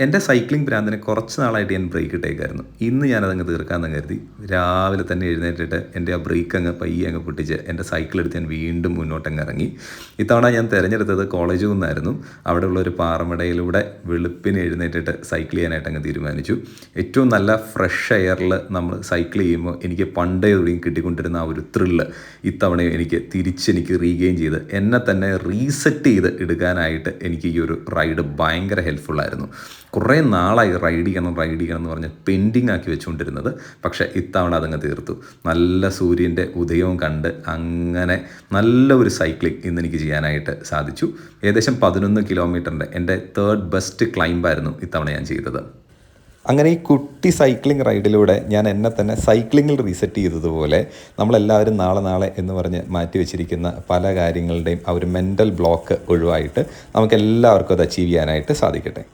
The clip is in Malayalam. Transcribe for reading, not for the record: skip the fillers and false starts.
എൻ്റെ സൈക്ലിംഗ് ഭ്രാന്തിന് കുറച്ച് നാളായിട്ട് ഞാൻ ബ്രേക്ക് ഇട്ടേക്കായിരുന്നു. ഇന്ന് ഞാനതങ്ങ് തീർക്കാമെന്ന് കരുതി. രാവിലെ തന്നെ എഴുന്നേറ്റിട്ട് എൻ്റെ ആ ബ്രേക്ക് അങ്ങ് പയ്യെ അങ്ങ് പൊട്ടിച്ച് എൻ്റെ സൈക്കിളെടുത്ത് ഞാൻ വീണ്ടും മുന്നോട്ടങ്ങ് ഇറങ്ങി. ഇത്തവണ ഞാൻ തിരഞ്ഞെടുത്തത് കോളേജിൽ നിന്നായിരുന്നു. അവിടെയുള്ളൊരു പാറമടയിലൂടെ വെളുപ്പിന് എഴുന്നേറ്റിട്ട് സൈക്കിൾ ചെയ്യാനായിട്ട് അങ്ങ് തീരുമാനിച്ചു. ഏറ്റവും നല്ല ഫ്രഷ് എയറിൽ നമ്മൾ സൈക്കിൾ ചെയ്യുമ്പോൾ എനിക്ക് പണ്ടേ ഒഴിയും കിട്ടിക്കൊണ്ടിരുന്ന ആ ഒരു ത്രില്ല് ഇത്തവണയും എനിക്ക് റീഗെയിൻ ചെയ്ത് എന്നെ തന്നെ റീസെറ്റ് ചെയ്ത് എടുക്കാനായിട്ട് എനിക്ക് ഈ ഒരു റൈഡ് ഭയങ്കര ഹെൽപ്ഫുള്ളായിരുന്നു. കുറേ നാളായി റൈഡ് ചെയ്യണം എന്ന് പറഞ്ഞ് പെൻഡിങ് ആക്കി വെച്ചുകൊണ്ടിരുന്നത്. പക്ഷേ ഇത്തവണ അതങ്ങ് തീർത്തു. നല്ല സൂര്യൻ്റെ ഉദയവും കണ്ട് അങ്ങനെ നല്ല ഒരു സൈക്ലിംഗ് ഇന്നെനിക്ക് ചെയ്യാനായിട്ട് സാധിച്ചു. ഏകദേശം 11 കിലോമീറ്ററിൻ്റെ എൻ്റെ തേർഡ് ബെസ്റ്റ് ക്ലൈംബായിരുന്നു ഇത്തവണ ഞാൻ ചെയ്തത്. അങ്ങനെ ഈ കുട്ടി സൈക്ലിംഗ് റൈഡിലൂടെ ഞാൻ എന്നെ തന്നെ സൈക്ലിങ്ങിൽ റീസെറ്റ് ചെയ്തതുപോലെ നമ്മളെല്ലാവരും നാളെ എന്ന് പറഞ്ഞ് മാറ്റി വെച്ചിരിക്കുന്ന പല കാര്യങ്ങളുടെയും ആ ഒരു മെൻ്റൽ ബ്ലോക്ക് ഒഴിവായിട്ട് നമുക്കെല്ലാവർക്കും അത് അച്ചീവ് ചെയ്യാനായിട്ട് സാധിക്കട്ടെ.